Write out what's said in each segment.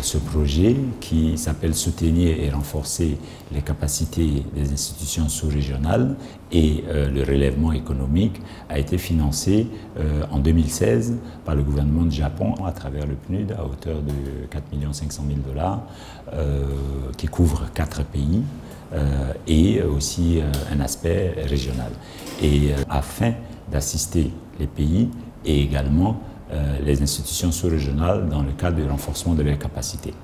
ce projet qui s'appelle Soutenir et renforcer les capacités des institutions sous-régionales et le relèvement économique a été financé en 2016 par le gouvernement du Japon à travers le PNUD à hauteur de 4 500 000 $, qui couvre 4 pays et aussi un aspect régional. Et afin d'assister les pays et également les institutions sous-régionales dans le cadre du renforcement de leurs capacités.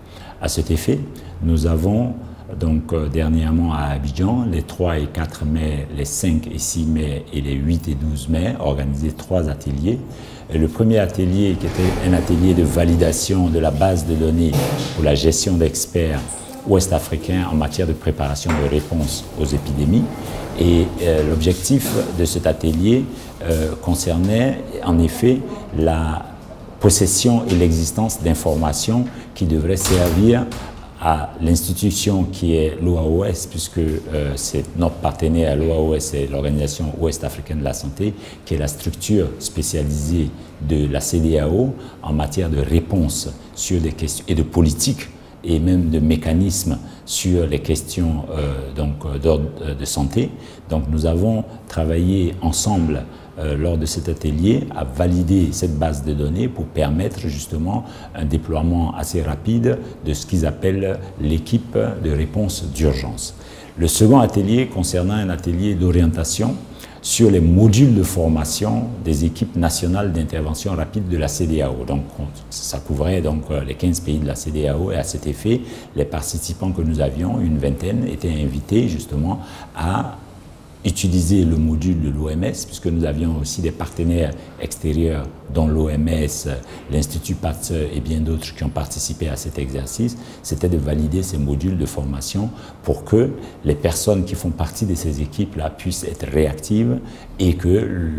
À cet effet, nous avons donc dernièrement à Abidjan, les 3 et 4 mai, les 5 et 6 mai et les 8 et 12 mai, organisé 3 ateliers. Et le premier atelier, qui était un atelier de validation de la base de données pour la gestion d'experts ouest-africains en matière de préparation de réponse aux épidémies. Et l'objectif de cet atelier concernait en effet la possession et l'existence d'informations qui devraient servir à l'institution qui est l'OAOS, puisque c'est notre partenaire à l'OAOS, c'est l'Organisation ouest-africaine de la santé, qui est la structure spécialisée de la CEDEAO en matière de réponse sur des questions et de politique et même de mécanismes sur les questions d'ordre de santé. Donc nous avons travaillé ensemble lors de cet atelier à valider cette base de données pour permettre justement un déploiement assez rapide de ce qu'ils appellent l'équipe de réponse d'urgence. Le second atelier concernant un atelier d'orientation sur les modules de formation des équipes nationales d'intervention rapide de la CEDEAO. Donc, ça couvrait donc les 15 pays de la CEDEAO et à cet effet, les participants que nous avions, une vingtaine, étaient invités justement à utiliser le module de l'OMS, puisque nous avions aussi des partenaires extérieurs, dont l'OMS, l'Institut Pasteur et bien d'autres qui ont participé à cet exercice. C'était de valider ces modules de formation pour que les personnes qui font partie de ces équipes-là puissent être réactives et que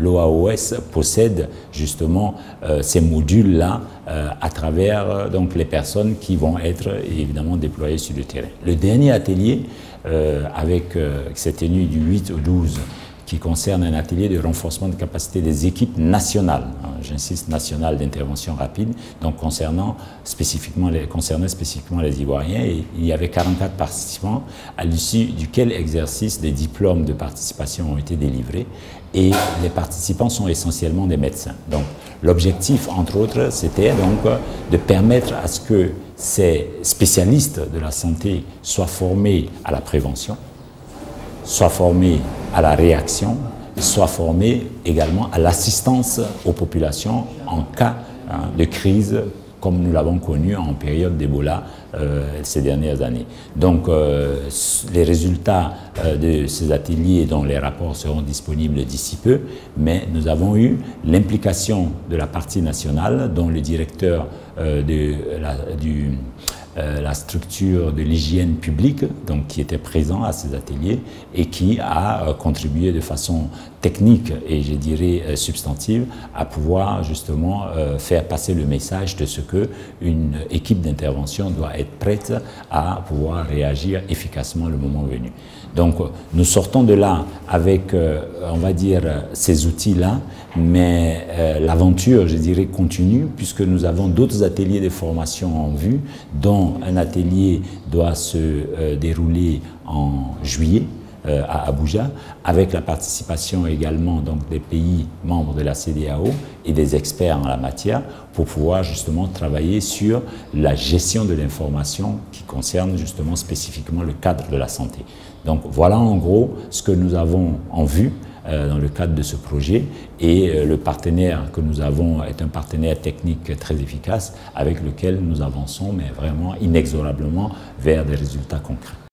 l'OAOS possède justement ces modules-là à travers donc, les personnes qui vont être évidemment déployées sur le terrain. Le dernier atelier, qui s'est tenu du 8 au 12, qui concerne un atelier de renforcement de capacité des équipes nationales, hein, j'insiste, nationales d'intervention rapide, donc concernait spécifiquement les Ivoiriens, et il y avait 44 participants, à l'issue duquel exercice des diplômes de participation ont été délivrés, et les participants sont essentiellement des médecins. Donc l'objectif, entre autres, c'était donc de permettre à ce que ces spécialistes de la santé soient formés à la prévention, soient formés à la réaction, soient formés également à l'assistance aux populations en cas de crise, comme nous l'avons connu en période d'Ebola ces dernières années. Donc les résultats de ces ateliers dont les rapports seront disponibles d'ici peu, mais nous avons eu l'implication de la partie nationale dont le directeur de la structure de l'hygiène publique, donc qui était présent à ces ateliers et qui a contribué de façon technique et je dirais substantive à pouvoir justement faire passer le message de ce que une équipe d'intervention doit être prête à pouvoir réagir efficacement le moment venu. Donc nous sortons de là avec, on va dire, ces outils-là, mais l'aventure, je dirais, continue puisque nous avons d'autres ateliers de formation en vue, dont un atelier doit se dérouler en juillet à Abuja, avec la participation également donc, des pays membres de la CEDEAO et des experts en la matière pour pouvoir justement travailler sur la gestion de l'information qui concerne justement spécifiquement le cadre de la santé. Donc voilà en gros ce que nous avons en vue dans le cadre de ce projet et le partenaire que nous avons est un partenaire technique très efficace avec lequel nous avançons mais vraiment inexorablement vers des résultats concrets.